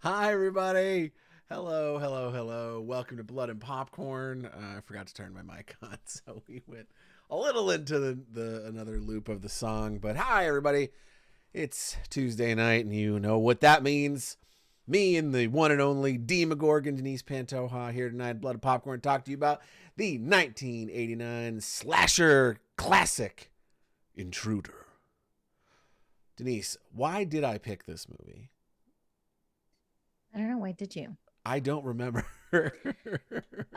Hi, everybody. Hello, hello, hello. Welcome to Blood and Popcorn. I forgot to turn my mic on, so we went a little into the another loop of the song. But hi, everybody. It's Tuesday night, and you know what that means. Me and the one and only Demogorgon, Denise Pantoja, here tonight at Blood and Popcorn, talk to you about the 1989 slasher classic, Intruder. Denise, why did I pick this movie? I don't know. Why did you? I don't remember.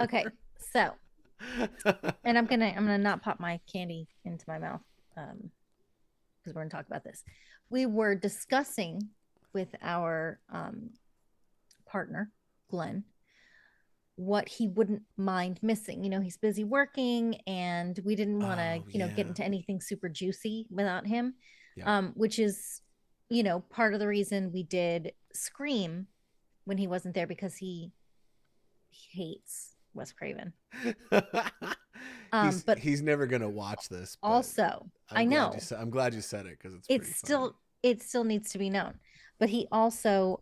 Okay, so and I'm gonna not pop my candy into my mouth because we're gonna talk about this. We were discussing with our partner, Glenn, what he wouldn't mind missing. He's busy working and we didn't want to, Oh get yeah, into anything super juicy without him. yep. Which is, part of the reason we did Scream when he wasn't there because he hates Wes Craven. he's But he's never gonna watch this, but also, I'm I glad you know said it because it's it's pretty funny. still it still needs to be known. But he also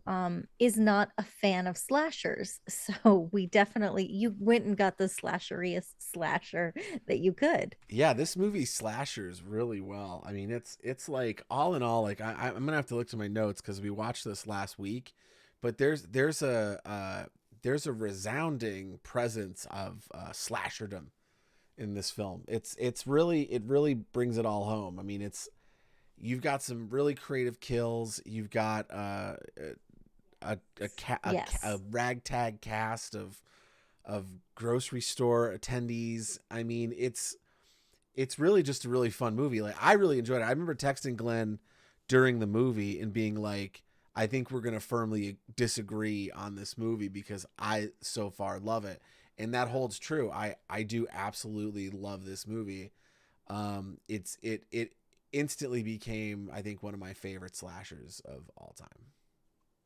is not a fan of slashers. So we definitely you went and got the slasheriest slasher that you could. Yeah, this movie slashers really well. I mean, it's like all in all, like I'm gonna have to look to my notes because we watched this last week, but there's a resounding presence of slasherdom in this film. It really brings it all home. I mean, it's you've got some really creative kills. You've got a Yes. ragtag cast of grocery store attendees. I mean, it's really just a really fun movie. Like I really enjoyed it. I remember texting Glenn during the movie and being like, I think we're gonna firmly disagree on this movie because I so far love it. And that holds true. I do absolutely love this movie. It instantly became, I think, one of my favorite slashers of all time.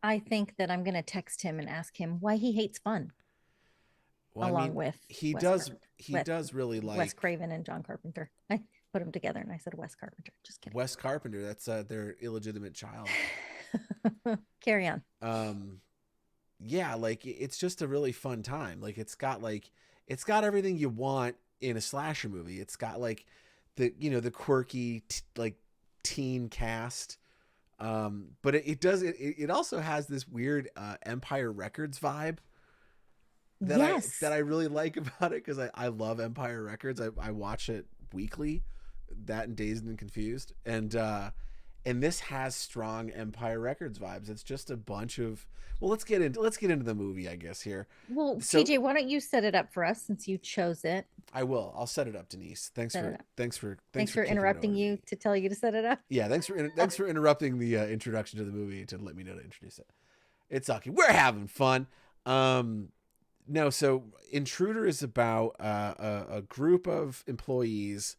I think that I'm going to text him and ask him why he hates fun Well, I along mean, with he Wes does Carpenter. he does really Wes like Craven and John Carpenter. I put them together and I said Wes Carpenter. Just kidding. Wes Carpenter. That's their illegitimate child. Carry on. Um, yeah, like it's just a really fun time. It's got everything you want in a slasher movie. It's got like the quirky like teen cast. But it also has this weird Empire Records vibe that Yes. I really like about it because I love Empire Records. I watch it weekly, that and Dazed and Confused, and this has strong Empire Records vibes. It's just a bunch of well, let's get into the movie, I guess here. Well, So TJ, why don't you set it up for us since you chose it? I will. I'll set it up, Denise. Set it up. Thanks Thanks for for kicking it over interrupting to you me. to tell you to set it up. Yeah, thanks for interrupting the introduction to the movie to let me know to introduce it. It's okay. We're having fun. Um, no, so Intruder is about a group of employees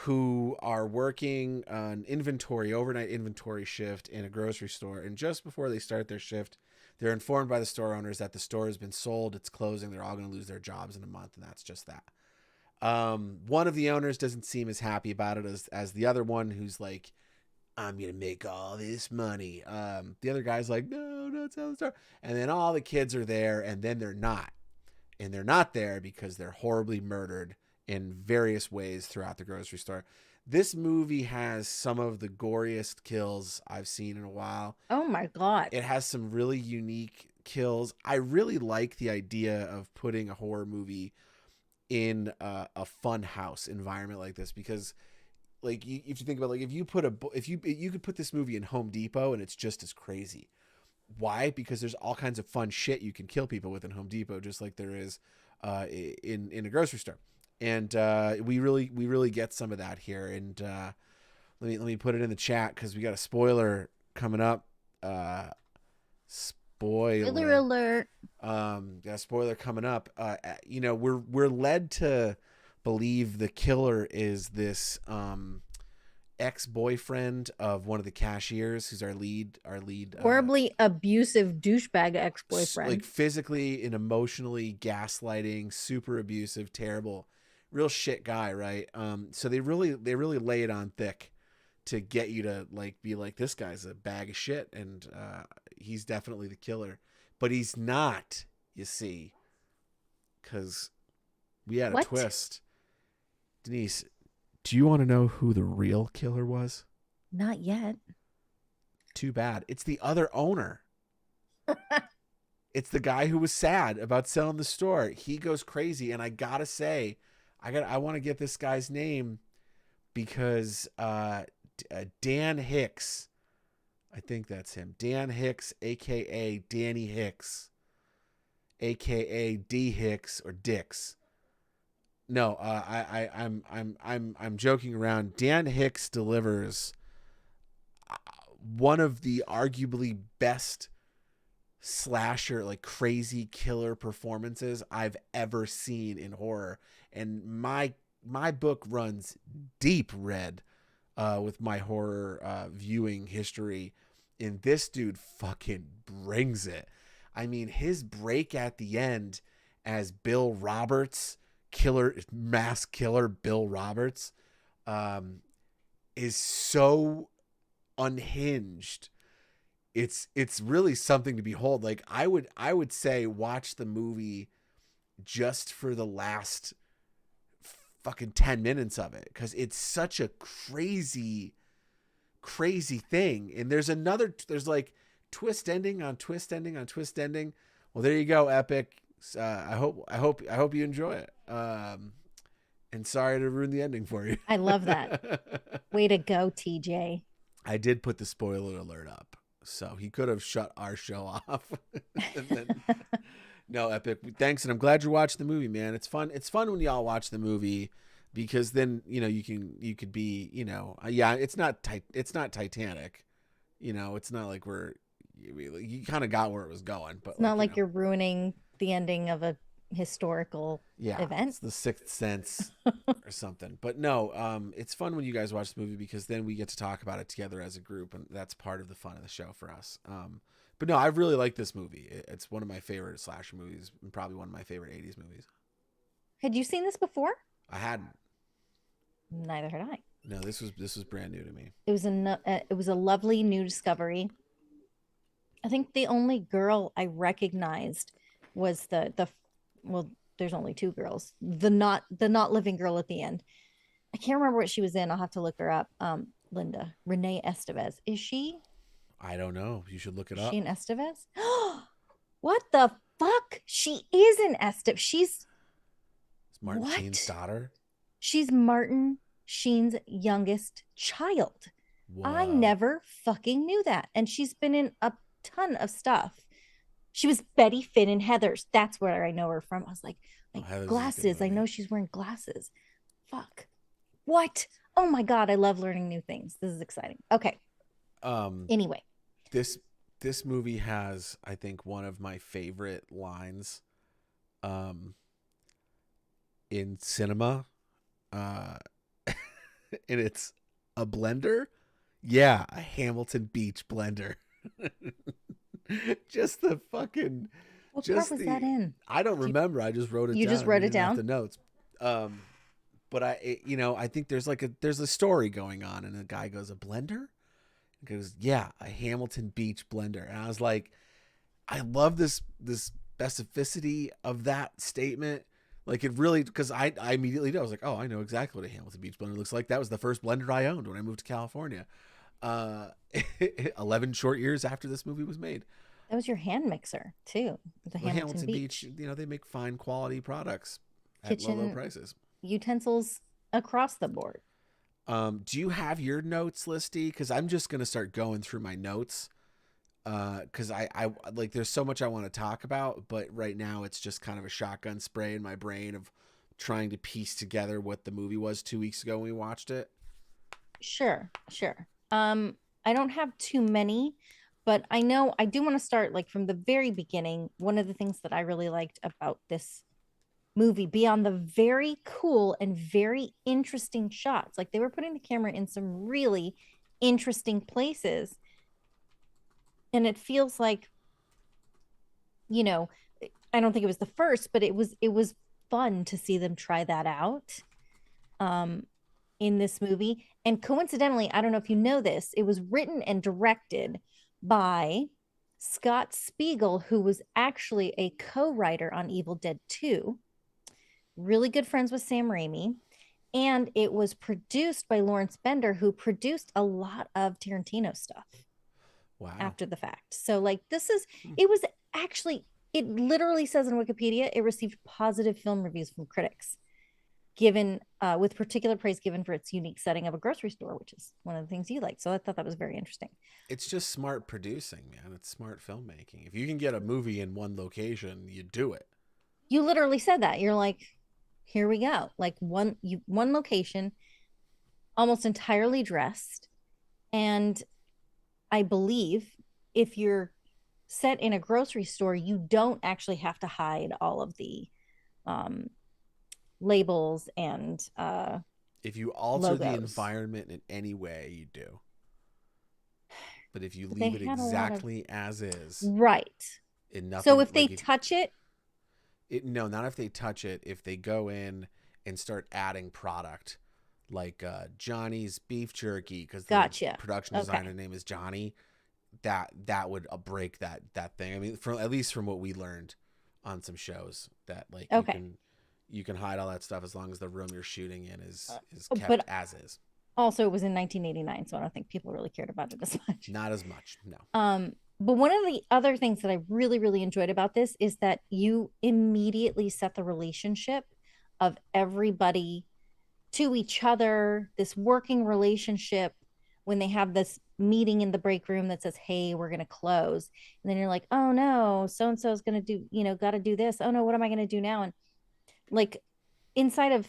who are working an overnight inventory shift in a grocery store. And just before they start their shift, they're informed by the store owners that the store has been sold, it's closing, they're all going to lose their jobs in a month, and that's just that. One of the owners doesn't seem as happy about it as the other one, who's like, I'm gonna make all this money. The other guy's like, no, not sell the store. And then all the kids are there, and then they're not, and they're not there because they're horribly murdered in various ways throughout the grocery store. This movie has some of the goriest kills I've seen in a while. Oh my God. It has some really unique kills. I really like the idea of putting a horror movie in a fun house environment like this because like if you think about like if you put a if you could put this movie in Home Depot and it's just as crazy. Why? Because there's all kinds of fun shit you can kill people with in Home Depot, just like there is in a grocery store. And we really get some of that here. And let me put it in the chat because we got a spoiler coming up. Spoiler Spoiler. alert. Got a spoiler coming up. We're led to believe the killer is this ex-boyfriend of one of the cashiers who's our lead Horribly abusive douchebag ex-boyfriend. like physically and emotionally gaslighting, super abusive, terrible, real shit guy, right? So they really lay it on thick to get you to like be like, this guy's a bag of shit, and he's definitely the killer, but he's not. You see, because we had a What? twist. Denise, do you want to know who the real killer was? Not yet. Too bad. It's the other owner. It's the guy who was sad about selling the store. He goes crazy, and I gotta say, I want to get this guy's name because Dan Hicks, I think that's him. Dan Hicks, aka Danny Hicks, aka D Hicks or Dix. No, I'm joking around. Dan Hicks delivers one of the arguably best slasher, like crazy killer performances I've ever seen in horror, and my book runs deep red with my horror viewing history, and this dude fucking brings it. I mean, his break at the end as Bill Roberts, mass killer Bill Roberts, is so unhinged. It's really something to behold. Like I would say watch the movie just for the last fucking 10 minutes of it, because it's such a crazy thing. And there's like twist ending on twist ending on twist ending. Well, there you go, Epic. I hope you enjoy it. And sorry to ruin the ending for you. I love that. Way to go, TJ. I did put the spoiler alert up, so he could have shut our show off. And then, no, Epic, thanks, and I'm glad you watched the movie, man. It's fun. It's fun when y'all watch the movie, because then you could be yeah. It's not Titanic, It's not like you kind of got where it was going, but It's not like you're ruining the ending of a historical event. It's the Sixth Sense or something. But no, it's fun when you guys watch the movie, because then we get to talk about it together as a group, and that's part of the fun of the show for us. But no, I really like this movie. It's one of my favorite slasher movies, and probably one of my favorite 80s movies. Had you seen this before? I hadn't. Neither had I. No, this was brand new to me. It was a lovely new discovery. I think the only girl I recognized was well, there's only two girls. The not living girl at the end. I can't remember what she was in. I'll have to look her up. Linda Renee Estevez. Is she? I don't know. You should look it up. She in Estevez? What the fuck? She is in Estevez. She's Martin Sheen's daughter. She's Martin Sheen's youngest child. Whoa. I never fucking knew that. And she's been in a ton of stuff. She was Betty Finn in Heathers. That's where I know her from. I was like glasses. I know she's wearing glasses. Fuck. What? Oh my God. I love learning new things. This is exciting. Okay. Anyway. This movie has, I think, one of my favorite lines in cinema. And it's a blender. Yeah, a Hamilton Beach blender. Just the fucking. What part was that in? I don't remember. I just wrote it down. You just wrote it down? The notes. But I think there's a story going on, and the guy goes, a blender? He goes, yeah, a Hamilton Beach blender. And I was like, I love this specificity of that statement. Like, it really, because I immediately know. I was like, oh, I know exactly what a Hamilton Beach blender looks like. That was the first blender I owned when I moved to California. 11 short years after this movie was made. That was your hand mixer too. The Hamilton Beach. They make fine quality products at low prices. Utensils across the board. Do you have your notes, Listy? Because I'm just gonna start going through my notes. Because I like, there's so much I want to talk about, but right now it's just kind of a shotgun spray in my brain of trying to piece together what the movie was 2 weeks ago when we watched it. Sure. I don't have too many, but I know I do want to start like from the very beginning. One of the things that I really liked about this movie, beyond the very cool and very interesting shots, like they were putting the camera in some really interesting places. And it feels like, I don't think it was the first, but it was fun to see them try that out. in this movie. And coincidentally, I don't know if you know this, it was written and directed by Scott Spiegel, who was actually a co-writer on Evil Dead 2, really good friends with Sam Raimi. And it was produced by Lawrence Bender, who produced a lot of Tarantino stuff Wow. after the fact. So, like, Hmm. it was actually, it literally says in Wikipedia, it received positive film reviews from critics, given with particular praise given for its unique setting of a grocery store, which is one of the things you like. So I thought that was very interesting. It's just smart producing, man. It's smart filmmaking. If you can get a movie in one location, you do it. You literally said that. You're like, here we go. Like one location, almost entirely dressed. And I believe if you're set in a grocery store, you don't actually have to hide all of the um, labels and If you alter the logos. environment in any way, you do. But if you But they leave it had a lot of exactly as is, right. and So nothing if they like if touch it, no, not if they touch it. If they go in and start adding product, like Johnny's beef jerky, because the gotcha. production Okay. designer name is Johnny, that would break that thing. I mean, from at least from what we learned on some shows, that like Okay. you can hide all that stuff as long as the room you're shooting in is kept But as is. also it was in 1989, so I don't think people really cared about it as much. Not as much, no. But one of the other things that I really, really enjoyed about this is that you immediately set the relationship of everybody to each other, this working relationship when they have this meeting in the break room that says, hey, we're going to close. And then you're like, oh no, so and so is going to do, got to do this. Oh no, what am I going to do now? And like inside of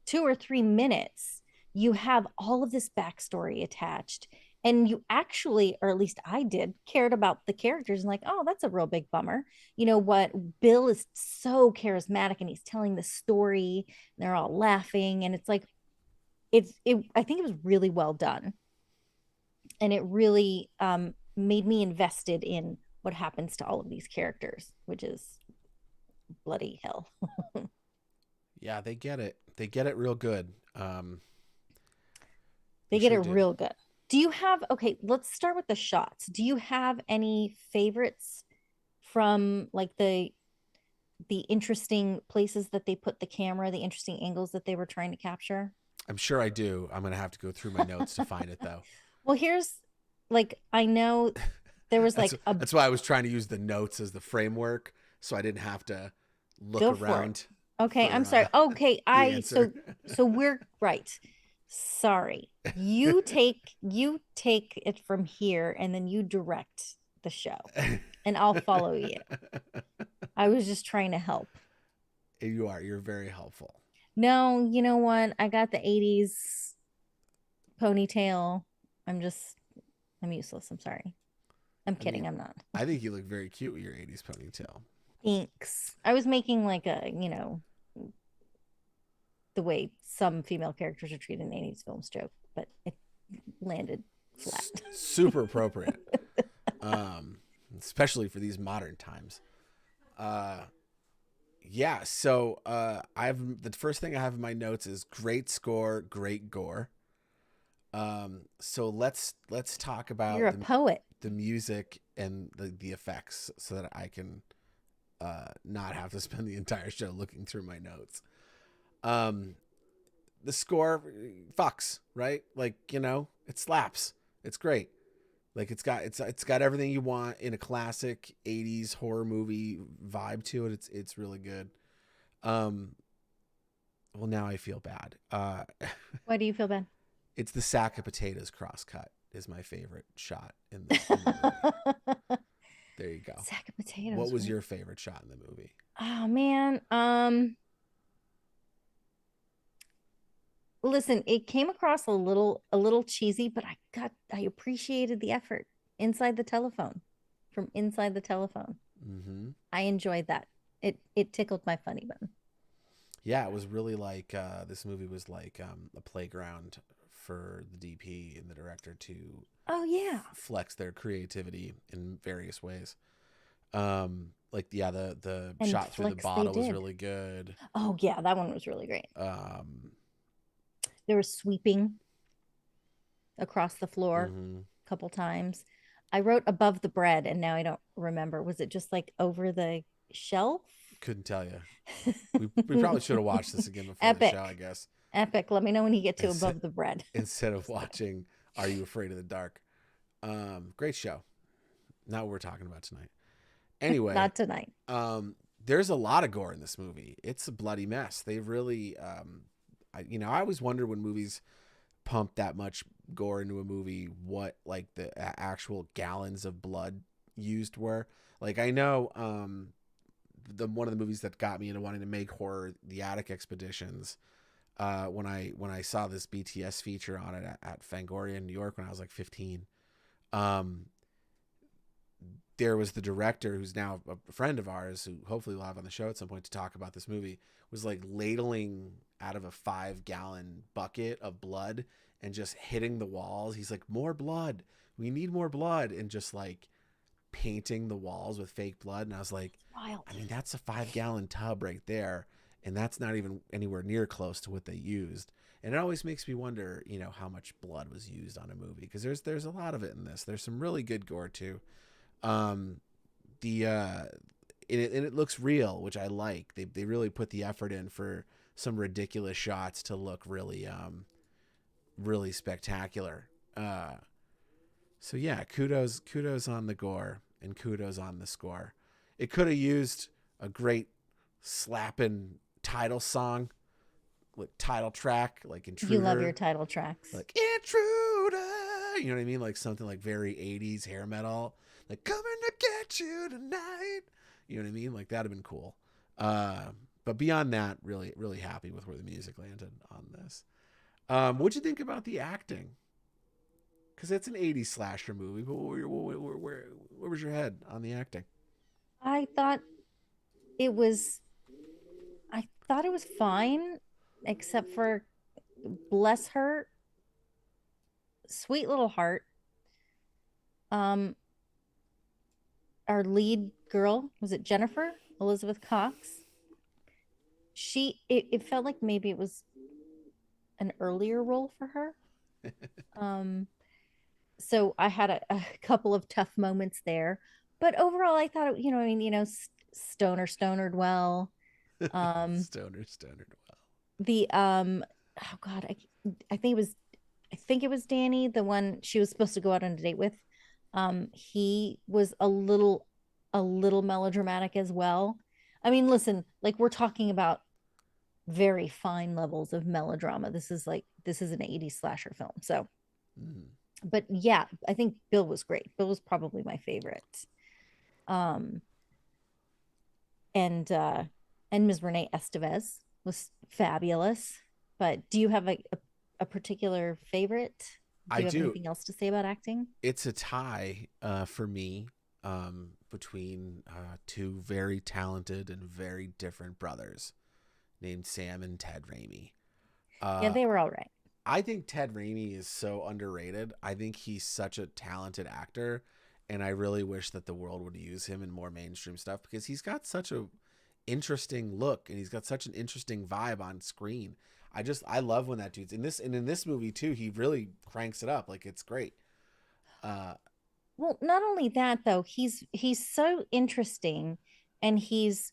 2 or 3 minutes, you have all of this backstory attached. And you actually, or at least I did, cared about the characters and like, oh, that's a real big bummer. You know what? Bill is so charismatic and he's telling the story and they're all laughing. And it's like, I think it was really well done. And it really made me invested in what happens to all of these characters, which is bloody hell. Yeah, they get it. They get it real good. They They get it sure do. real good. Do you have, okay, let's start with the shots. Do you have any favorites from like the interesting places that they put the camera, the interesting angles that they were trying to capture? I'm sure I do. I'm gonna have to go through my notes to find it though. Well, here's like I know there was that's like a that's why I was trying to use the notes as the framework, so I didn't have to look go for it. around Okay, I'm for sorry. Okay, the I answer. so we're right. Sorry. You take it from here and then you direct the show and I'll follow you. I was just trying to help. You are. You're very helpful. No, you know what? I got the 80s ponytail. I'm just I'm useless. I'm sorry. I'm I kidding. mean, I'm not. I think you look very cute with your '80s ponytail. Thanks. I was making like the way some female characters are treated in the 80s films joke, but it landed flat. Super appropriate, um, especially for these modern times. Uh, yeah. So I have the first thing I have in my notes is great score, great gore. So let's talk You're about a poet. the music and the effects so that I can not have to spend the entire show looking through my notes. Um, the score fucks, right? Like, it slaps. It's great. Like it's got everything you want in a classic 80s horror movie vibe to it. It's really good. Um well, now I feel bad. Why do you feel bad? It's the sack of potatoes crosscut is my favorite shot in the movie. There you go. Sack of What potatoes. was your favorite shot in the movie? Oh man. Listen, it came across a little cheesy, but I appreciated the effort inside the telephone, from inside the telephone. Mm-hmm. I enjoyed that. It tickled my funny bone. Yeah, it was really like this movie was like a playground for the DP and the director to Oh yeah. flex their creativity in various ways. Like yeah, the And shot through the flicks they bottle was did. really good. Oh yeah, that one was really great. Um, there was sweeping across the floor Mm-hmm. a couple times. I wrote above the bread, and now I don't remember. Was it just like over the shelf? Couldn't tell you. We probably should have watched this again before the show, I Epic. guess. Epic. Let me know when you get to Instead, above the bread. instead of watching Are You Afraid of the Dark? Great show. Not what we're talking about tonight. Anyway, Not tonight. there's a lot of gore in this movie. It's a bloody mess. They really, I always wonder when movies pump that much gore into a movie, what like the actual gallons of blood used were. Like I know, the one of the movies that got me into wanting to make horror, The Attic Expeditions. When I saw this BTS feature on it at Fangoria in New York when I was like 15. Um, there was the director who's now a friend of ours who hopefully we'll have on the show at some point to talk about this movie, was like ladling out of a 5-gallon bucket of blood and just hitting the walls. He's like, more blood. We need more blood. And just like painting the walls with fake blood. And I was like, Wild. I mean, that's a 5-gallon tub right there. And that's not even anywhere near close to what they used. And it always makes me wonder, how much blood was used on a movie, because there's a lot of it in this. There's some really good gore too. Um, the and it looks real, which I like. They really put the effort in for some ridiculous shots to look really spectacular. So yeah, kudos on the gore and kudos on the score. It could have used a great slapping title song, like title track, like Intruder. You love your title tracks. Like Intruder. You know what I mean? Like something like very 80s hair metal. Like coming to get you tonight. You know what I mean? Like that'd have been cool. But beyond that, really, really happy with where the music landed on this. What'd you think about the acting? Because it's an 80s slasher movie, but where was your head on the acting? I thought it was I thought it was fine, except for bless her sweet little heart. Um, our lead girl, was it Jennifer Elizabeth Cox? It felt like maybe it was an earlier role for her. Um, so I had a couple of tough moments there, but overall, I thought it, stonered well. Stoner. Well, The oh God, I think it was Danny, the one she was supposed to go out on a date with. He was a little melodramatic as well. I mean, listen, like we're talking about very fine levels of melodrama. This is an 80s slasher film. So, but yeah, I think Bill was great. Bill was probably my favorite. Um, and Ms. Renee Estevez was fabulous. But do you have a particular favorite? Do I you have do. anything else to say about acting? It's a tie for me between two very talented and very different brothers named Sam and Ted Raimi. Yeah, Uh, they were all right. I think Ted Raimi is so underrated. I think he's such a talented actor, and I really wish that the world would use him in more mainstream stuff because he's got such a interesting look and he's got such an interesting vibe on screen. I love when that dude's in this, and in this movie too, he really cranks it up. Like it's great. Uh Well, not only that though, he's so interesting, and he's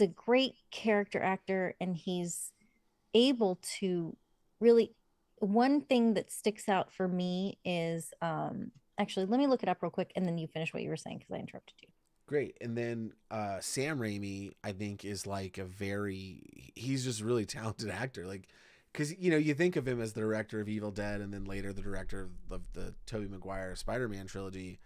a great character actor, and he's able to really, one thing that sticks out for me is actually, let me look it up real quick and then you finish what you were saying because I interrupted you. Great. And then Sam Raimi, I think, is like he's just a really talented actor. Like, because, you think of him as the director of Evil Dead and then later the director of the Tobey Maguire Spider-Man trilogy.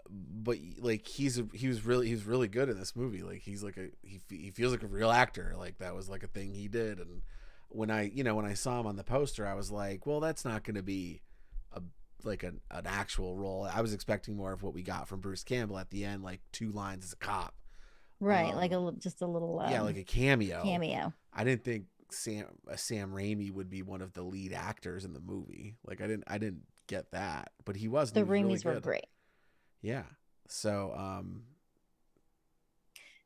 But like he was really good in this movie. Like he's like he feels like a real actor. Like that was like a thing he did. And when I saw him on the poster, I was like, well, that's not going to be a an actual role. I was expecting more of what we got from Bruce Campbell at the end, like 2 lines as a cop. Right, like just a little Yeah, like a cameo. Cameo. I didn't think Sam Raimi would be one of the lead actors in the movie. Like I didn't get that, but he was. The He was really Raimis were good. great. Yeah. So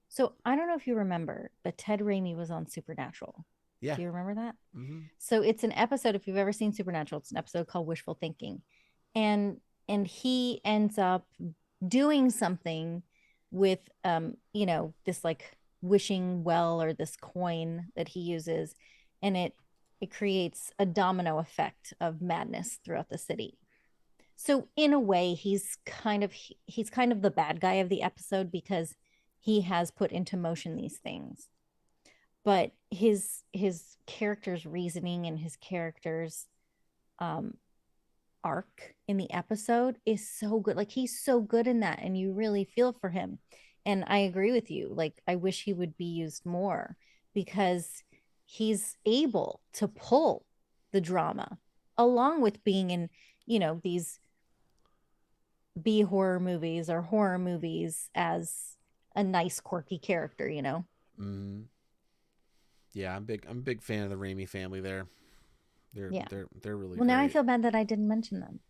So I don't know if you remember, but Ted Raimi was on Supernatural. Yeah. Do you remember that? Mm-hmm. So it's an episode, if you've ever seen Supernatural, it's an episode called Wishful Thinking. And he ends up doing something with this like wishing well, or this coin that he uses, and it creates a domino effect of madness throughout the city. So in a way, he's kind of the bad guy of the episode, because he has put into motion these things. But his character's reasoning and his character's um arc in the episode is so good. Like, he's so good in that, and you really feel for him. And I agree with you. Like, I wish he would be used more, because he's able to pull the drama along with being in, these B horror movies or horror movies as a nice quirky character. Mm-hmm. Yeah, I'm a big fan of the Raimi family there. Yeah. They're really Well, now I great. feel bad that I didn't mention them.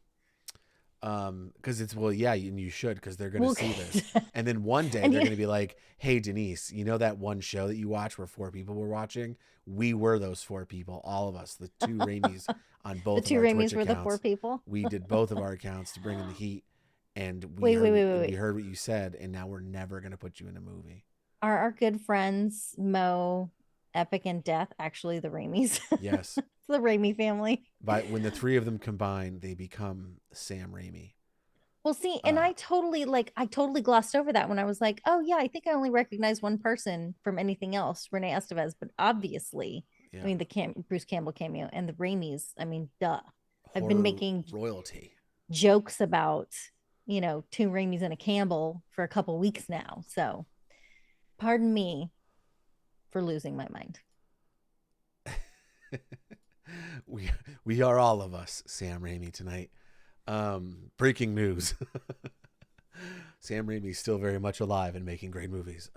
Because it's, well, yeah, and you should, because they're gonna Well, see this, and then one day and they're gonna be like, "Hey, Denise, you know that one show that you watched where 4 people were watching? We were those 4 people, all of us, the two Raimis on the both of two our Twitch Raimis were the four accounts. people. We did both of our accounts to bring in the heat, and Wait, wait, wait, wait, we wait. heard what you said, and now we're never gonna put you in a movie." Are our good friends Mo, Epic, and Death actually the Raimis? Yes, It's the Raimi family. but when the three of them combine, they become Sam Raimi. Well, see, and Uh, I totally glossed over that when I was like, oh yeah, I think I only recognize one person from anything else, Renee Estevez, but obviously, I yeah, mean, Bruce Campbell cameo and the Raimis. I mean, duh. I've been horror making royalty. jokes about, two Raimis and a Campbell for a couple weeks now. So, pardon me for losing my mind. we we are all of us Sam Raimi tonight. Breaking news. Sam Raimi's still very much alive and making great movies.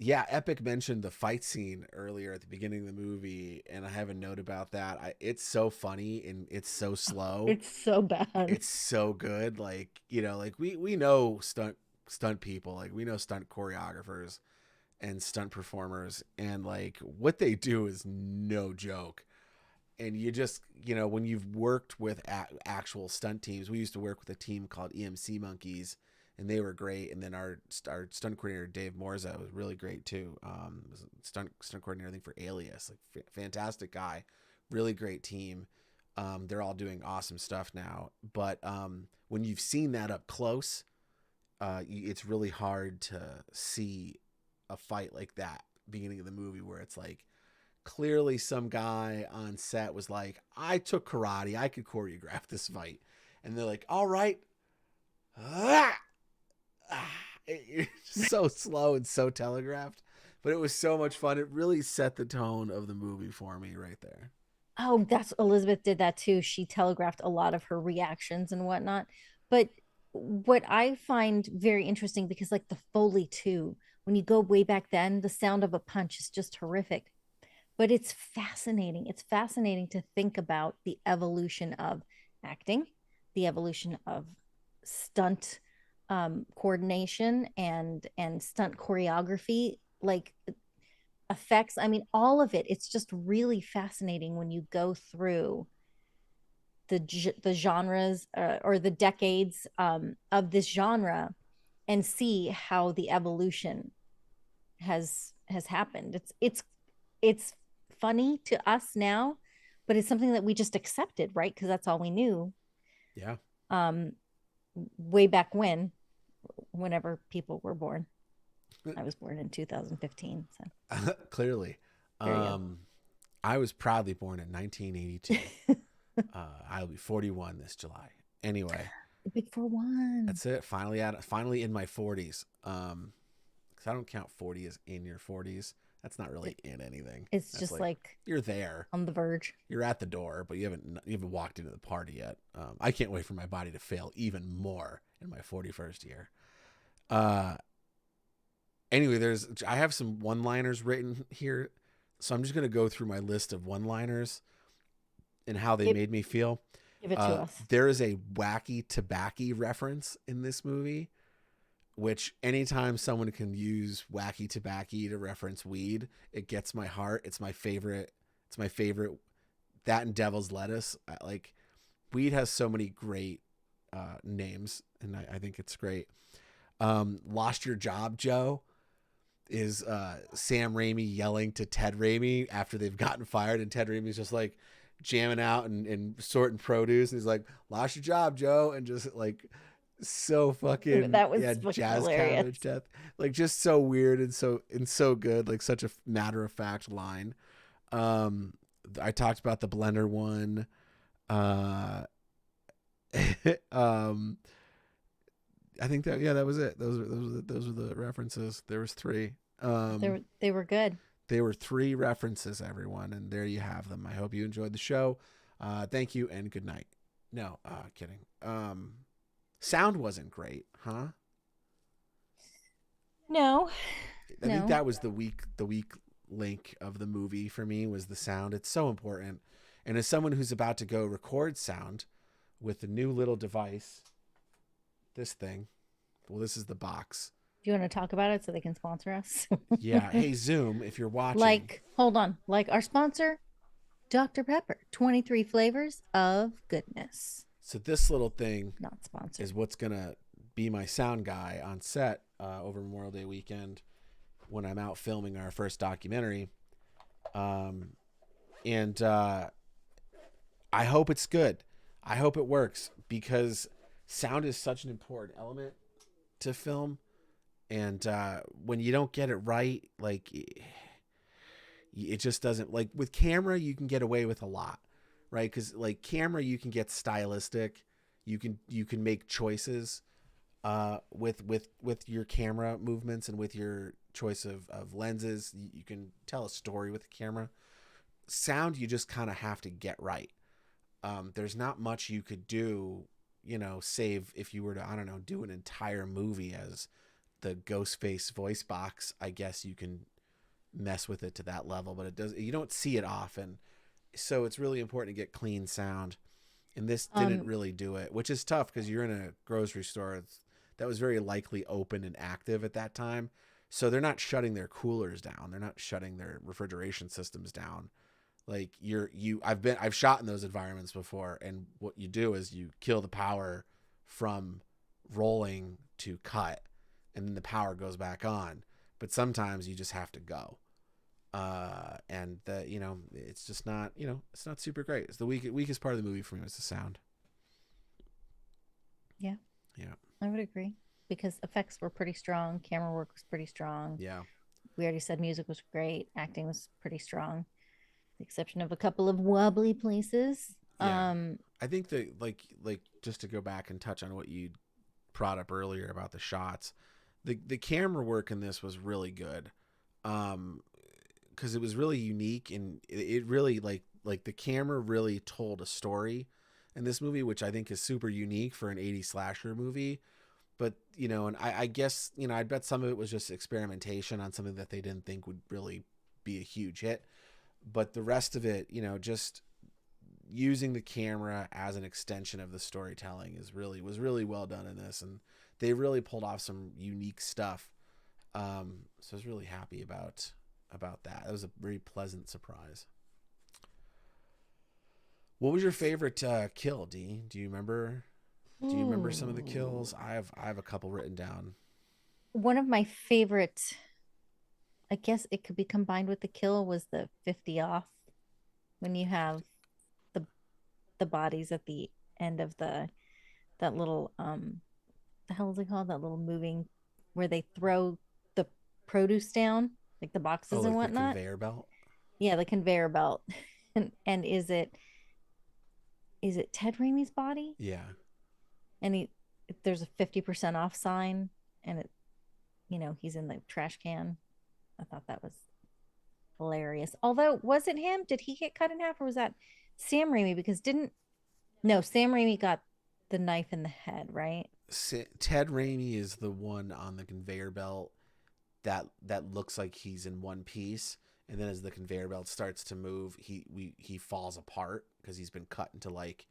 Yeah, Epic mentioned the fight scene earlier at the beginning of the movie, and I have a note about that. It's so funny and it's so slow. It's so bad. It's so good. Like, like we know stunt people, like we know stunt choreographers and stunt performers, and like what they do is no joke. And you just, when you've worked with actual stunt teams, we used to work with a team called EMC Monkeys, and they were great. And then our stunt coordinator Dave Morza was really great too. Was stunt coordinator, I think, for Alias. Like, fantastic guy, really great team. They're all doing awesome stuff now. But when you've seen that up close, it's really hard to see a fight like that beginning of the movie, where it's like, clearly some guy on set was like, I took karate, I could choreograph this fight, and they're like, all right. It's so slow and so telegraphed, but it was so much fun. It really set the tone of the movie for me right there. Oh, that's Elizabeth did that too. She telegraphed a lot of her reactions and whatnot. But what I find very interesting, because like the Foley too, when you go way back then, the sound of a punch is just horrific. But it's fascinating. It's fascinating to think about the evolution of acting, the evolution of stunt coordination and stunt choreography, like effects. I mean, all of it. It's just really fascinating when you go through the genres, or the decades of this genre, and see how the evolution has happened. It's funny to us now, but it's something that we just accepted, right? Because that's all we knew. Yeah. Um, way back whenever people were born. I was born in 2015. So Clearly. I was proudly born in 1982. I'll be 41 this July. Anyway, the big 4-1. that's it. Finally in my 40s. Because I don't count 40 as in your 40s. That's not really in anything. It's That's just like you're there, on the verge. you're at the door, but you haven't walked into the party yet. I can't wait for my body to fail even more in my 41st year. Anyway, I have some one-liners written here, so I'm just gonna go through my list of one-liners and how they made me feel. Give it to us. There is a wacky tobacco reference in this movie, which anytime someone can use wacky tobacco to reference weed, it gets my heart. It's my favorite. It's my favorite. That and Devil's Lettuce. Like, weed has so many great names, and I think it's great. Lost Your Job, Joe is Sam Raimi yelling to Ted Raimi after they've gotten fired, and Ted Raimi's just like jamming out and sorting produce, and he's like, "Lost your job, Joe," and just like so fucking That was yeah, fucking jazz hilarious. cabbage death, like just so weird and so good, like such a matter of fact line. I talked about the blender one. Uh, um, I think that was it. Those were the references. There was three. They were good. They were three references, everyone, and there you have them. I hope you enjoyed the show. Thank you and good night. No, kidding. Sound wasn't great, huh? No. I think that was the weak link of the movie for me was the sound. It's so important. And as someone who's about to go record sound with the new little device, this thing, well, this is the box. Do you want to talk about it so they can sponsor us? Yeah. Hey, Zoom, if you're watching. Like, hold on. Like our sponsor, Dr. Pepper, 23 flavors of goodness. So this little thing not sponsored is what's going to be my sound guy on set over Memorial Day weekend when I'm out filming our first documentary. And I hope it's good. I hope it works because sound is such an important element to film. And when you don't get it right, like it just doesn't, like with camera, you can get away with a lot, right? Because like camera, you can get stylistic. You can make choices with your camera movements and with your choice of lenses. You can tell a story with the camera. Sound, you just kind of have to get right. There's not much you could do, save if you were to, I don't know, do an entire movie as the Ghostface voice box. I guess you can mess with it to that level, but you don't see it often. So it's really important to get clean sound. And this didn't really do it, which is tough because you're in a grocery store that was very likely open and active at that time. So they're not shutting their coolers down. They're not shutting their refrigeration systems down. Like I've shot in those environments before. And what you do is you kill the power from rolling to cut, and then the power goes back on. But sometimes you just have to go. And it's just not, it's not super great. It's the weakest part of the movie for me was the sound. Yeah. Yeah. I would agree because effects were pretty strong. Camera work was pretty strong. Yeah. We already said music was great. Acting was pretty strong. The exception of a couple of wobbly places. Yeah. I think that like just to go back and touch on what you brought up earlier about the shots, the camera work in this was really good. Because it was really unique and it really like the camera really told a story in this movie, which I think is super unique for an 80s slasher movie. But, and I guess, I bet some of it was just experimentation on something that they didn't think would really be a huge hit. But the rest of it, just using the camera as an extension of the storytelling was really well done in this. And they really pulled off some unique stuff. So I was really happy about that. That was a very pleasant surprise. What was your favorite kill, Dee? Do you remember some of the kills? I have a couple written down. One of my favorite, I guess it could be combined with the kill, was the 50 off, when you have the bodies at the end of that little the hell is it called, that little moving where they throw the produce down, like the boxes and whatnot. The conveyor belt. Yeah, the conveyor belt. and is it Ted Raimi's body? Yeah. And there's a 50% off sign, and it, he's in the trash can. I thought that was hilarious. Although, was it him? Did he get cut in half, or was that Sam Raimi? Because Sam Raimi got the knife in the head, right? Ted Raimi is the one on the conveyor belt that looks like he's in one piece, and then as the conveyor belt starts to move, he falls apart because he's been cut into like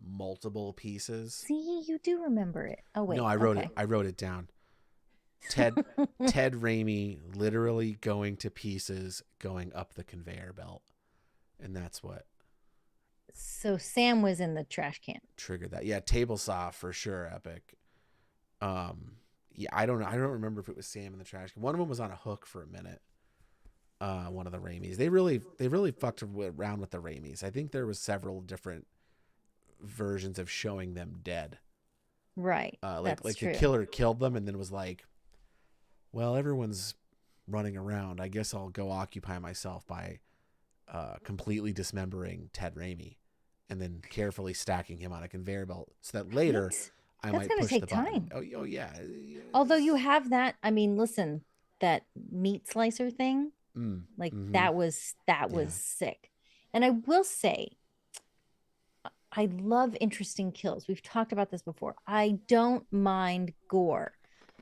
multiple pieces. See, you do remember it. Oh wait, no, I wrote it down. Ted Ted Raimi literally going to pieces, going up the conveyor belt, and that's what So Sam was in the trash can. triggered that. Yeah, table saw for sure, epic. Yeah, I don't know. I don't remember if it was Sam in the trash can. One of them was on a hook for a minute. One of the Raimis. They really fucked around with the Raimis. I think there was several different versions of showing them dead. Right. Like That's the true. killer killed them and then was like, well, everyone's running around. I guess I'll go occupy myself by completely dismembering Ted Raimi and then carefully stacking him on a conveyor belt so that later Right. I That's might going to push the take button. time. Oh yeah. Although you have that, I mean, listen, that meat slicer thing, Mm, like mm-hmm. that was Yeah. sick. And I will say, I love interesting kills. We've talked about this before. I don't mind gore.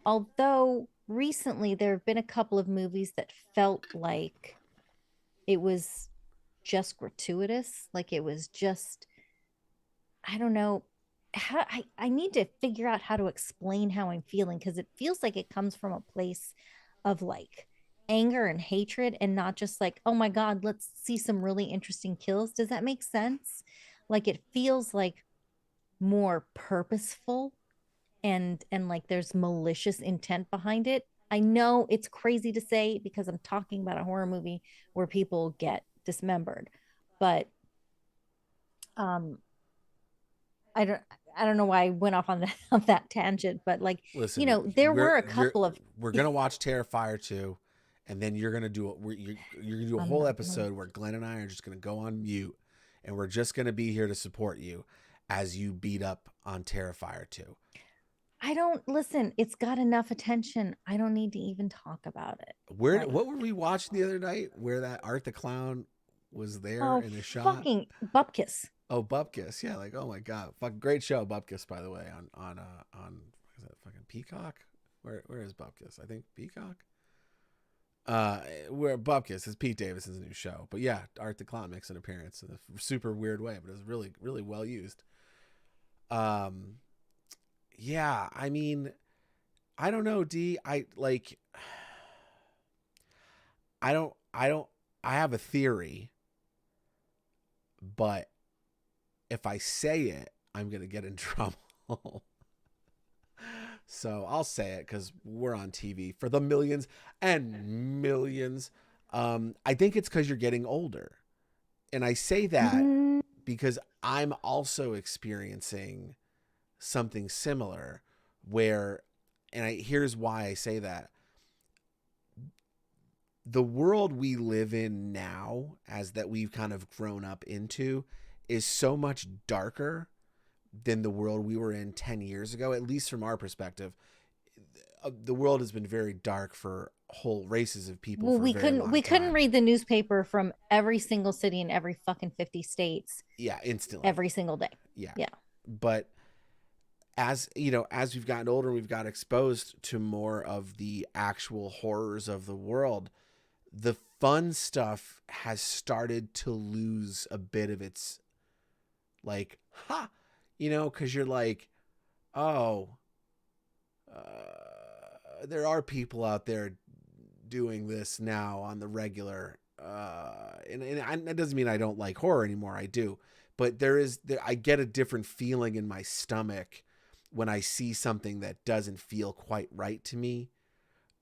Although recently there have been a couple of movies that felt like it was just gratuitous, like it was just, I don't know. I need to figure out how to explain how I'm feeling because it feels like it comes from a place of like anger and hatred and not just like, oh my God, let's see some really interesting kills. Does that make sense? Like it feels like more purposeful and like there's malicious intent behind it. I know it's crazy to say because I'm talking about a horror movie where people get dismembered, but um I don't I don't know why I went off on that on that tangent, but like, Listen, there were a couple of we're gonna watch Terrifier 2, and then you're gonna do you're gonna do a I'm whole not gonna episode where Glenn and I are just gonna go on mute, and we're just gonna be here to support you as you beat up on Terrifier 2. I don't listen, it's got enough attention. I don't need to even talk about it. Where Like, what were we watching the other night? Where that Art the Clown was there oh in the shot? fucking bupkis. Oh, Bupkis, yeah, like oh my god, fucking great show, Bupkis, by the way, on is that fucking Peacock? Where is Bupkis? I think Peacock. Where Bupkis is Pete Davidson's new show, but yeah, Art the Clown makes an appearance in a super weird way, but it's really well used. Um, yeah, I mean, I don't know, D. I like, I don't, I have a theory, but if I say it, I'm gonna get in trouble. So I'll say it because we're on TV for the millions and millions. I think it's because you're getting older. And I say that Mm, because I'm also experiencing something similar where, here's why I say that. The world we live in now, as that we've kind of grown up into, is so much darker than the world we were in 10 years ago, at least from our perspective. The world has been very dark for whole races of people well, for a we very couldn't long we couldn't time. read the newspaper from every single city in every fucking 50 states Yeah, instantly. every single day. Yeah. Yeah. But as you know, as we've gotten older, we've got exposed to more of the actual horrors of the world. The fun stuff has started to lose a bit of its like, because you're like, oh, there are people out there doing this now on the regular. And that doesn't mean I don't like horror anymore. I do, but I get a different feeling in my stomach when I see something that doesn't feel quite right to me.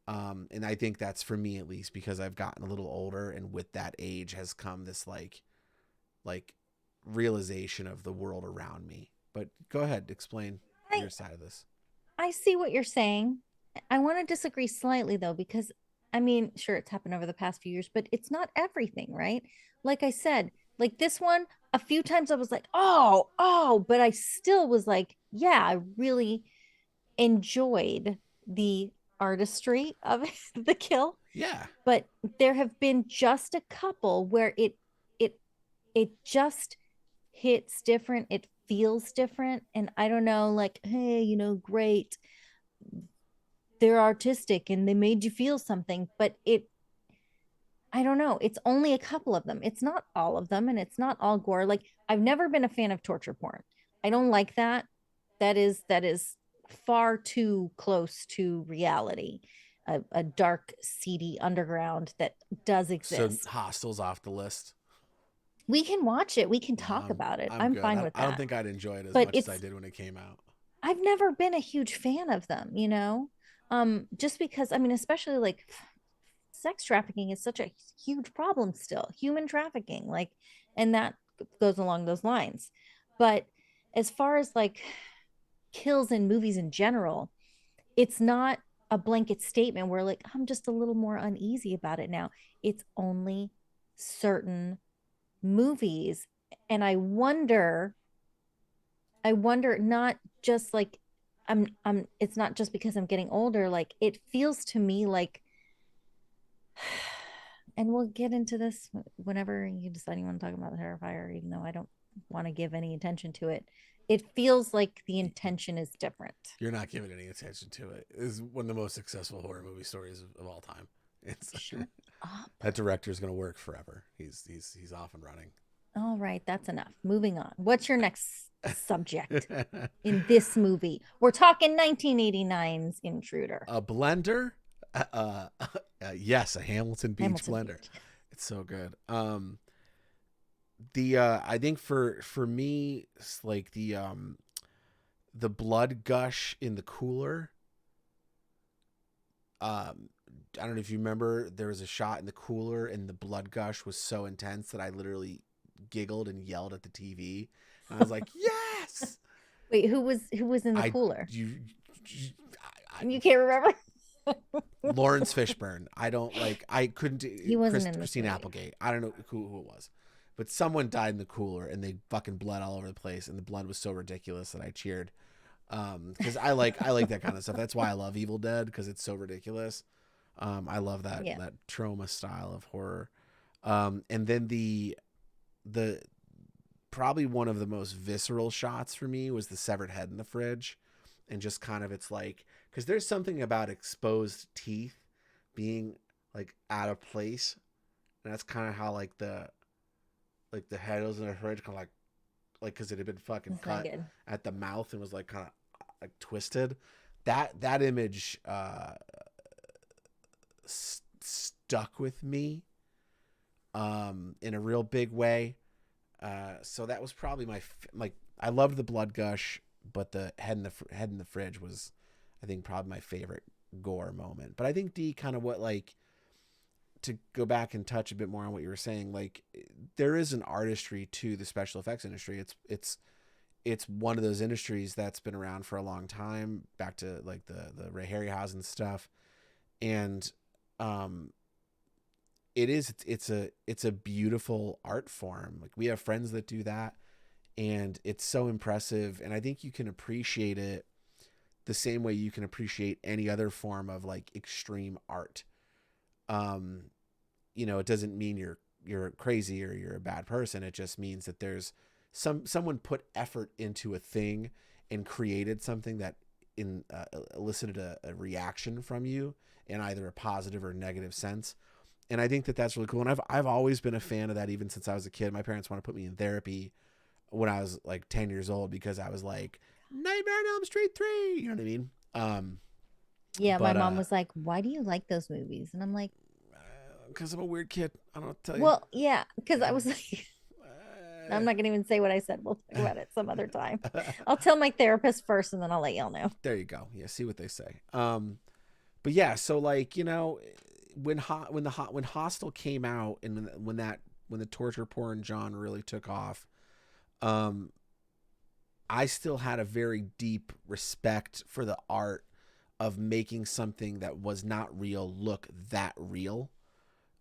And I think that's for me at least because I've gotten a little older, and with that age has come this like realization of the world around me. But go ahead, explain I your side of this. I see what you're saying. I want to disagree slightly though, because I mean, sure, it's happened over the past few years, but it's not everything, right? Like I said, like this one, a few times I was like, oh, but I still was like, yeah, I really enjoyed the artistry of the kill. Yeah. But there have been just a couple where it it just hits different, it feels different, and I don't know, like, hey, great, they're artistic and they made you feel something, but I don't know, it's only a couple of them, it's not all of them, and it's not all gore. Like, I've never been a fan of torture porn. I don't like that. That is far too close to reality, a dark, seedy underground that does So exist. Hostel's off the list. We can watch it. We can No, talk about it. I'm I'm good. fine with I don't that. think I'd enjoy it as But much as I it's did when it came out. I've never been a huge fan of them, you know? Just because I mean, especially like sex trafficking is such a huge problem still, human trafficking, like, and that goes along those lines. But as far as like kills in movies in general, it's not a blanket statement where like I'm just a little more uneasy about it now. It's only certain movies. And I wonder not just like I'm it's not just because I'm getting older, like it feels to me like and we'll get into this whenever you decide you want to talk about the Terrifier, even though I don't want to give any attention to it. It feels like the intention is different. You're not giving any attention to it. It's one of the most successful horror movie stories of all time. It's Shut up. that director's gonna work forever. He's off and running. All right, that's enough. Moving on. What's your next subject in this movie? We're talking 1989's Intruder. A blender, yes, a Hamilton Beach Hamilton blender. Beach. It's so good. The I think for me, it's like the blood gush in the cooler. I don't know if you remember, there was a shot in the cooler and the blood gush was so intense that I literally giggled and yelled at the TV. And I was like, yes. Wait, who was in the cooler? You, You can't remember? Lawrence Fishburne. I couldn't. He wasn't in this Christine movie. Applegate. I don't know who it was, but someone died in the cooler and they fucking bled all over the place, and the blood was so ridiculous that I cheered. Because I like that kind of stuff. That's why I love Evil Dead, because it's so ridiculous. I love that Yeah. that trauma style of horror. And then the probably one of the most visceral shots for me was the severed head in the fridge, and just kind of, it's like, because there's something about exposed teeth being like out of place, and that's kind of how like the head was in the fridge, kind of like because it had been fucking That's not cut good. at the mouth and was like kind of like twisted. That image stuck with me in a real big way. So that was probably like, I loved the blood gush, but the head in the fridge was, I think, probably my favorite gore moment. But I think D, kind of what, like, to go back and touch a bit more on what you were saying, like, there is an artistry to the special effects industry. It's one of those industries that's been around for a long time, back to like the Ray Harryhausen stuff. And it's a beautiful art form. Like, we have friends that do that, and it's so impressive. And I think you can appreciate it the same way you can appreciate any other form of like extreme art. It doesn't mean you're crazy or you're a bad person. It just means that there's someone put effort into a thing and created something that elicited a reaction from you in either a positive or negative sense. And I think that that's really cool. And I've always been a fan of that, even since I was a kid. My parents want to put me in therapy when I was like 10 years old, because I was like, Nightmare on Elm Street 3. You know what I mean? Yeah, my But mom was like, "Why do you like those movies?" And I'm like, because I'm a weird kid. I don't know what to tell you. "Well, yeah," because I was like, I'm not gonna even say what I said. We'll talk about it some other time. I'll tell my therapist first, and then I'll let y'all know. There you go. Yeah, see what they say. But yeah, so like, when Hostel came out, and when the torture porn genre really took off, I still had a very deep respect for the art of making something that was not real look that real,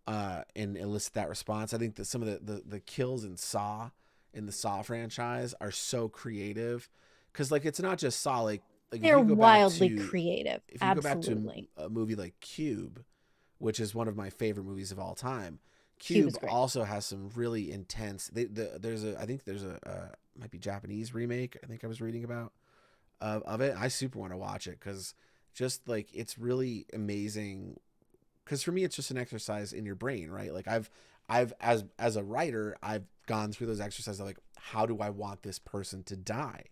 and elicit that response. I think that some of the kills in the Saw franchise are so creative, because like, it's not just Saw, like They're wildly creative. if you Absolutely. go back to a movie like Cube, which is one of my favorite movies of all time. Cube Cube is great. also has some really intense. I think there's a might be Japanese remake, I think I was reading about, of it. I super want to watch it, because just like, it's really amazing. Because for me, it's just an exercise in your brain, right? Like, I've as a writer, I've gone through those exercises of like, how do I want this person to die?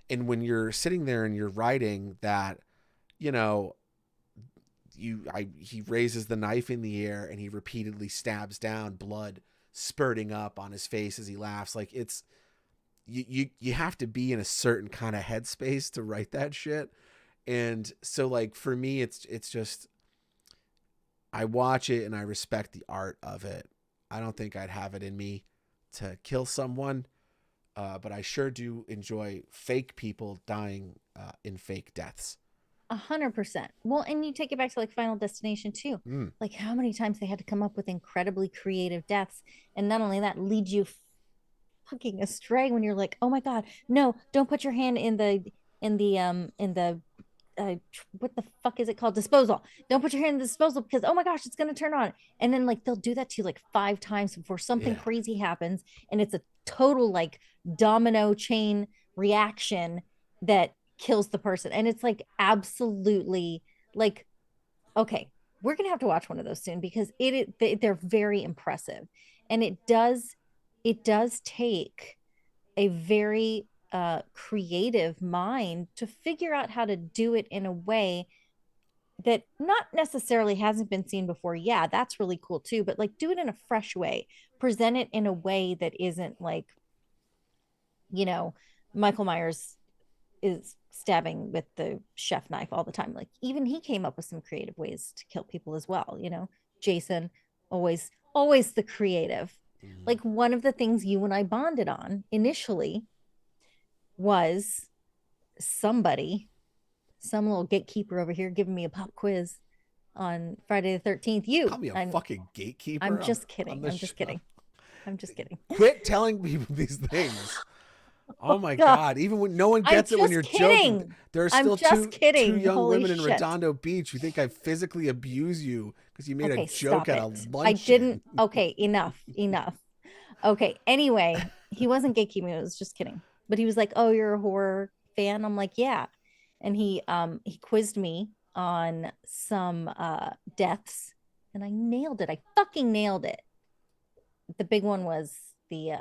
And when you're sitting there and you're writing that, you know, he raises the knife in the air and he repeatedly stabs down, blood spurting up on his face as he laughs. Like, it's, you have to be in a certain kind of headspace to write that shit. And so, like, for me, it's just, I watch it and I respect the art of it. I don't think I'd have it in me to kill someone, but I sure do enjoy fake people dying in fake deaths. 100%. Well, and you take it back to like Final Destination too. Like how many times they had to come up with incredibly creative deaths, and not only that, lead you fucking astray when you're like, oh my god, no, don't put your hand in the what the fuck is it called, disposal. Don't put your hand in the disposal because oh my gosh, it's gonna turn on. And then like they'll do that to you like 5 times before something crazy happens, and it's a total like domino chain reaction that kills the person. And it's like absolutely like, okay, we're gonna have to watch one of those soon because they're very impressive. And it does take a very creative mind to figure out how to do it in a way that not necessarily hasn't been seen before. Yeah, that's really cool too, but like do it in a fresh way, present it in a way that isn't like, you know, Michael Myers is stabbing with the chef knife all the time. Like even he came up with some creative ways to kill people as well, you know. Jason, always the creative. Like one of the things you and I bonded on initially was some little gatekeeper over here giving me a pop quiz on Friday the 13th. Call me a fucking gatekeeper. I'm just kidding. I'm just kidding. I'm just kidding. Quit telling people these things. Oh my God. Even when no one gets it when you're joking. There are still two young women in Redondo Beach who think I physically abuse you because you made a joke at a luncheon. I didn't. Okay, enough. Okay, anyway, he wasn't gatekeeping. It was just kidding. But he was like, oh, you're a horror fan? I'm like, yeah. And he quizzed me on some deaths and I nailed it. I fucking nailed it. The big one was the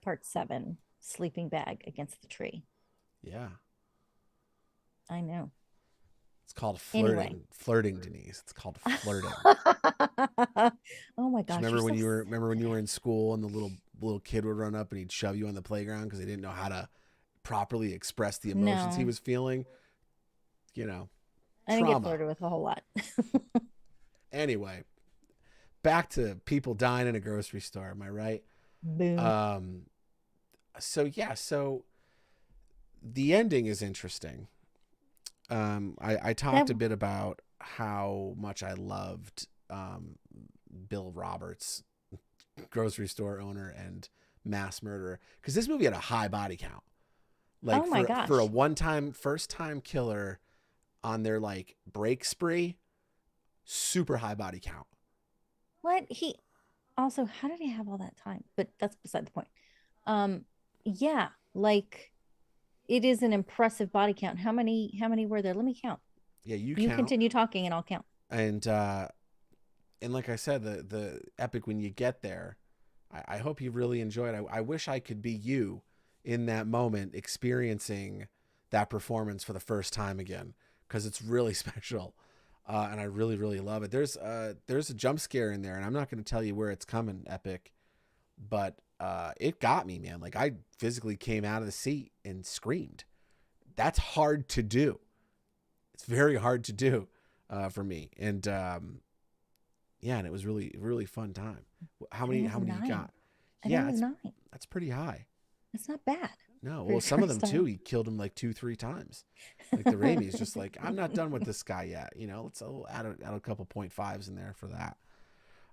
part 7 sleeping bag against the tree. Yeah. I know. It's called flirting. Anyway. Flirting, Denise. It's called flirting. Oh my gosh. Remember when you were in school and the little kid would run up and he'd shove you on the playground because they didn't know how to properly express the emotions he was feeling? You know. I didn't get flirted with a whole lot. Anyway, back to people dying in a grocery store. Am I right? Boom. So the ending is interesting. I talked a bit about how much I loved Bill Roberts, grocery store owner and mass murderer, because this movie had a high body count. Like, oh my gosh. For a first time killer on their like break spree, super high body count. What? He also, how did he have all that time? But that's beside the point. Yeah, like it is an impressive body count. How many were there? Let me count. Yeah, you count. Continue talking and I'll count. And like I said, the epic when you get there, I hope you really enjoyed it. I wish I could be you in that moment experiencing that performance for the first time again, because it's really special. And I really, really love it. There's a jump scare in there, and I'm not going to tell you where it's coming, Epic, but it got me, man. Like, I physically came out of the seat and screamed. That's hard to do. It's very hard to do for me. And yeah, and it was really, really fun time. How many you got? Yeah, that's pretty high. It's not bad. No, well, some of them too, he killed him like 2-3 times. Like the Raimi's just like, I'm not done with this guy yet. You know, let's add a couple 0.5s in there for that.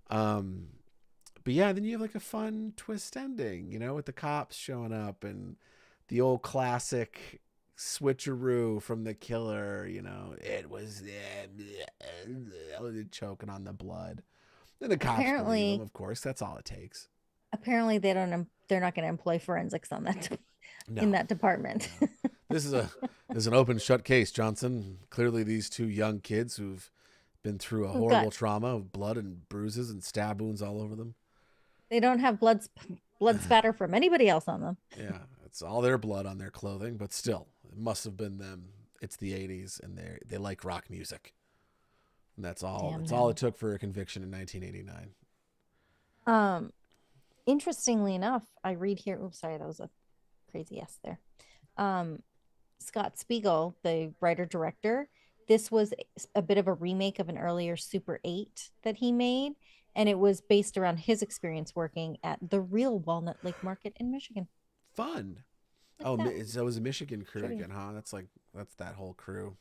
But yeah, then you have like a fun twist ending, you know, with the cops showing up and the old classic switcheroo from the killer, you know, it was choking on the blood. Then the cops believe him, of course. That's all it takes. Apparently they're not going to employ forensics on that in that department. No. This is an open shut case, Johnson. Clearly these two young kids who've been through a horrible trauma of blood and bruises and stab wounds all over them. They don't have blood spatter from anybody else on them. Yeah, It's all their blood on their clothing, but still, it must have been them. It's the '80s, and they like rock music, and that's all. Damn That's all it no. took for a conviction in 1989. Um, Interestingly enough, I read here. Oops, sorry, that was a crazy yes there. Um, Scott Spiegel, the writer director, this was a bit of a remake of an earlier Super 8 that he made, and it was based around his experience working at the real Walnut Lake Market in Michigan. Fun. Like Oh, that so it was a Michigan crew trivia. again, huh? That's that whole crew.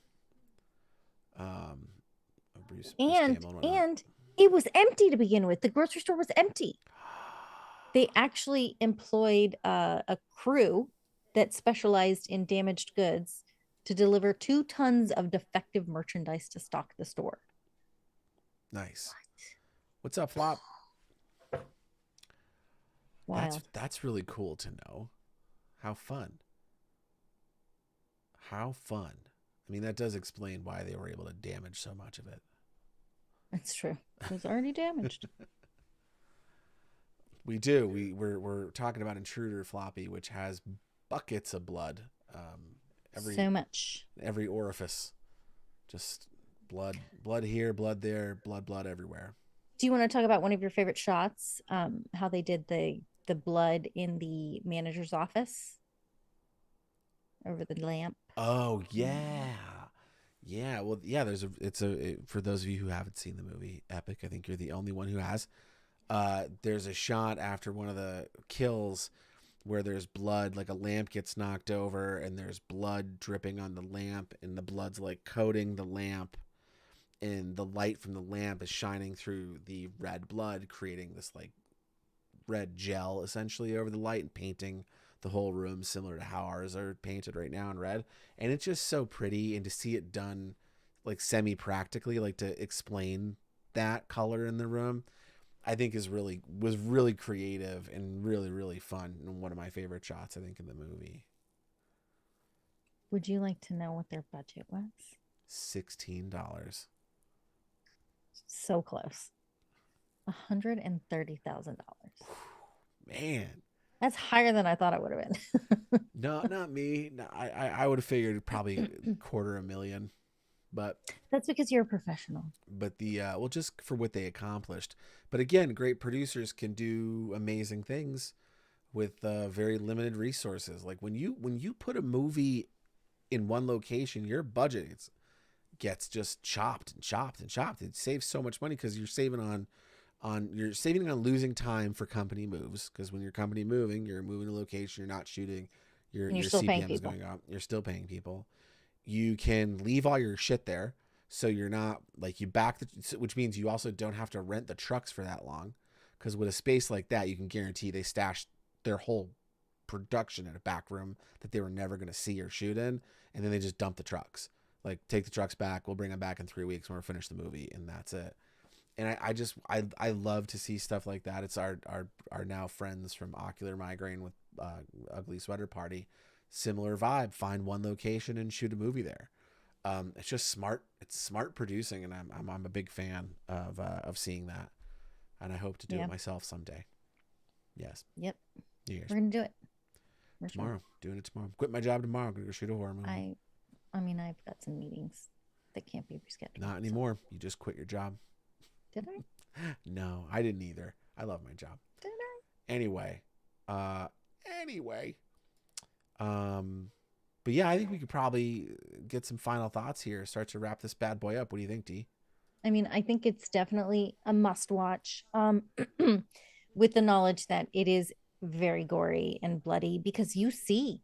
Um, Bruce And Campbell and whatnot. and it was empty to begin with. The grocery store was empty. They actually employed a crew that specialized in damaged goods to deliver 2 tons of defective merchandise to stock the store. Nice. What's up, Flop? That's Wild. that's really cool to know. How fun. How fun. I mean, that does explain why they were able to damage so much of it. That's true. It was already damaged. We do. We're talking about Intruder Floppy, which has buckets of blood. So much. Every orifice, just blood here, blood there, blood everywhere. Do you want to talk about one of your favorite shots? How they did the blood in the manager's office over the lamp. Oh yeah, yeah. Well, yeah. For those of you who haven't seen the movie Epic, I think you're the only one who has. There's a shot after one of the kills where there's blood, like a lamp gets knocked over and there's blood dripping on the lamp, and the blood's like coating the lamp, and the light from the lamp is shining through the red blood, creating this like red gel essentially over the light and painting the whole room similar to how ours are painted right now in red. And it's just so pretty, and to see it done like semi practically, like to explain that color in the room, I think was really creative and really fun, and one of my favorite shots I think in the movie. Would you like to know what their budget was? $16. So close. $130,000. Man, That's higher than I thought it would have no, not me. No, I would have figured probably been. $250,000, but That's because you're a professional. the well, just for what they accomplished. But again, great producers can do amazing things with very limited resources. Like when you put a movie in one location, your budget gets just chopped and chopped and chopped. It saves so much money because you're saving on losing time for company moves, because when your company moving, you're moving a location, you're not shooting, And you're your still paying CPM is people. going up, you're still paying people. You can leave all your shit there, so you're not like which means you also don't have to rent the trucks for that long, because with a space like that, you can guarantee they stashed their whole production in a back room that they were never going to see or shoot in, and then they just dump the trucks. Like, take the trucks back, we'll bring them back in 3 weeks when we're finished the movie, and that's it. And I love to see stuff like that. It's our now friends from Ocular Migraine with Ugly Sweater Party. Similar vibe. Find one location and shoot a movie there. It's just smart. It's smart producing, and I'm a big fan of seeing that. And I hope to do Yeah. it myself someday. Yes. Yep. New Year's. We're gonna do it. Tomorrow. Doing it tomorrow. Quit my job tomorrow. I'm gonna go shoot a horror movie. I mean, I've got some meetings that can't be rescheduled. Not anymore. So. You just quit your job. Did I? No, I didn't either. I love my job. Did I? Anyway. Anyway. But yeah, I think we could probably get some final thoughts here. Start to wrap this bad boy up. What do you think, D? I mean, I think it's definitely a must watch. With the knowledge that it is very gory and bloody, because you see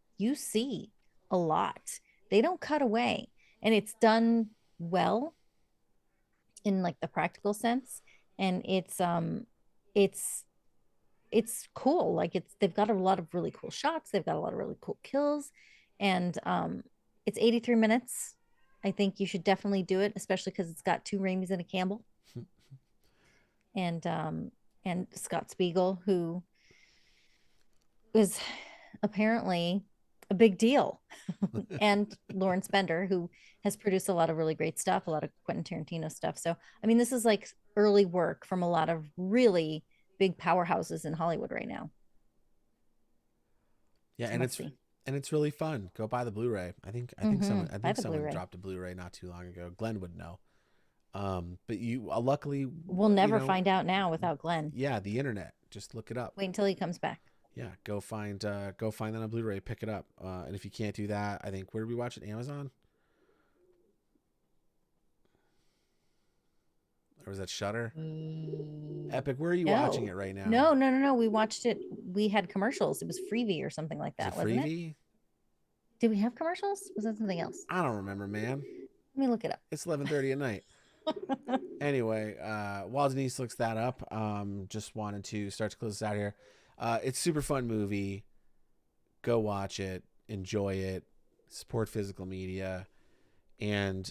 a lot. They don't cut away, and it's done well in like the practical sense, and it's it's cool. Like they've got a lot of really cool shots. They've got a lot of really cool kills, and it's 83 minutes. I think you should definitely do it, especially because it's got 2 Raimis and a Campbell, and Scott Spiegel, who is apparently a big deal, and Lawrence Bender, who has produced a lot of really great stuff, a lot of Quentin Tarantino stuff. So, I mean, this is like early work from a lot of really big powerhouses in Hollywood right now. Yeah, It's a must see. and it's really fun. Go buy the Blu-ray. I Buy think the someone Blu-ray. dropped a Blu-ray not too long ago. Glenn would know. But you luckily, We'll you never know, find out now without Glenn. yeah, the internet. Just look it up. Wait until he comes back. Yeah, go find that on Blu-ray, pick it up. And if you can't do that, I think where do we watch it? Amazon or was that Shutter? Epic. Where are you watching No. it right now? No. We watched it. We had commercials. It was Freebie or something like Is it that, wasn't it? Freebie? Did we have commercials? Was that something else? I don't remember, man. Let me look it It's 11:30 at night. up. Anyway, while Denise looks that up, just wanted to start to close this out here. It's a super fun movie. Go watch it, enjoy it, support physical media, and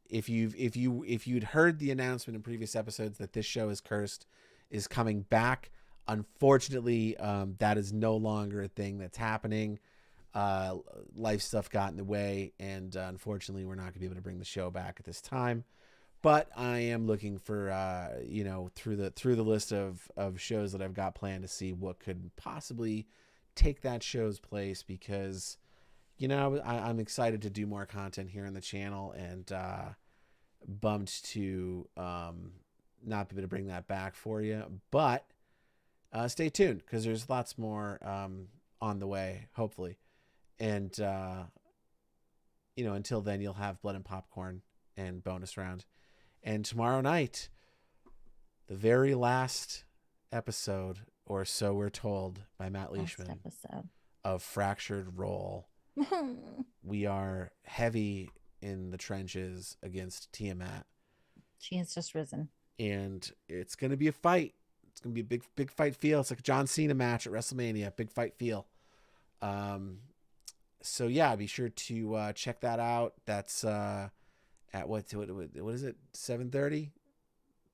if you'd heard the announcement in previous episodes that this show is cursed, is coming back. Unfortunately, that is no longer a thing that's happening. Life stuff got in the way, and unfortunately, we're not going to be able to bring the show back at this time. But I am looking for, through the list of shows that I've got planned to see what could possibly take that show's place, because, I'm excited to do more content here on the channel, and bummed to not be able to bring that back for you. But stay tuned, because there's lots more on the way, hopefully. And, until then, you'll have Blood and Popcorn and bonus round. And tomorrow night, the very last episode, or so we're told by Matt Leishman, of Fractured Role. We are heavy in the trenches against Tiamat. She has just risen. And it's going to be a fight. It's going to be a big fight feel. It's like a John Cena match at WrestleMania. Big fight feel. So yeah, be sure to check that out. That's at what is it? 7:30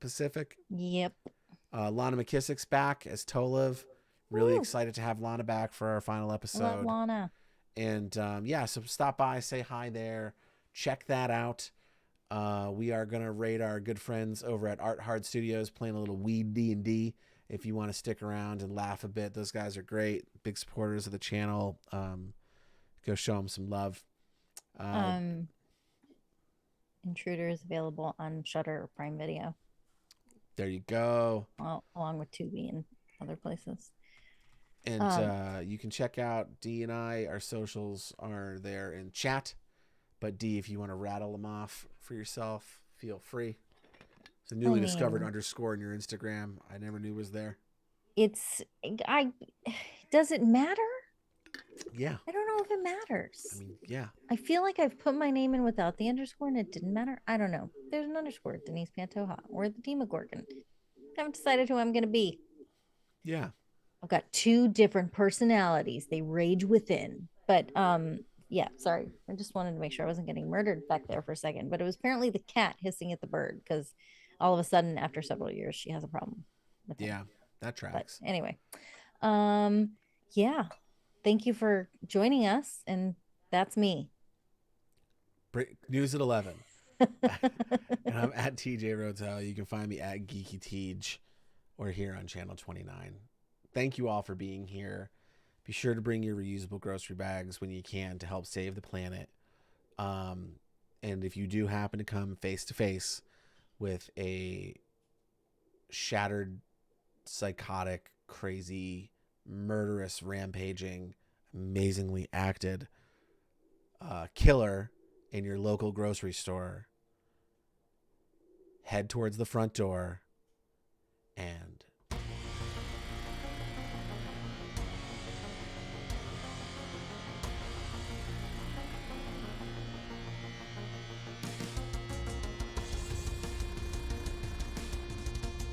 Pacific. Yep. Lana McKissick's back as Tolev. Really excited to have Lana back for our final episode. I love Lana. And so stop by, say hi there, check that out. We are gonna raid our good friends over at Art Hard Studios, playing a little weed D&D. If you want to stick around and laugh a bit, those guys are great, big supporters of the channel. Go show them some love. Intruder is available on Shudder or Prime Video. There you go. Along with Tubi and other places. And you can check out D and I. Our socials are there in chat. But D, if you want to rattle them off for yourself, feel free. It's a newly discovered underscore in your Instagram. I never knew was there. Does it matter? Yeah. I don't know if it matters. I mean, yeah. I feel like I've put my name in without the underscore and it didn't matter. I don't know. There's an underscore, Denise Pantoja, or the Demogorgon. I haven't decided who I'm going to be. Yeah. I've got two different personalities. They rage within. But yeah, sorry. I just wanted to make sure I wasn't getting murdered back there for a second. But it was apparently the cat hissing at the bird, because all of a sudden, after several years, she has a problem with him. Yeah, that tracks. But anyway, yeah. Thank you for joining us, and that's me. News at 11. And I'm at TJ Rotell. You can find me at Geeky Tej or here on Channel 29. Thank you all for being here. Be sure to bring your reusable grocery bags when you can to help save the planet. And if you do happen to come face to face with a shattered, psychotic, crazy, murderous, rampaging, amazingly acted killer in your local grocery store, head towards the front door and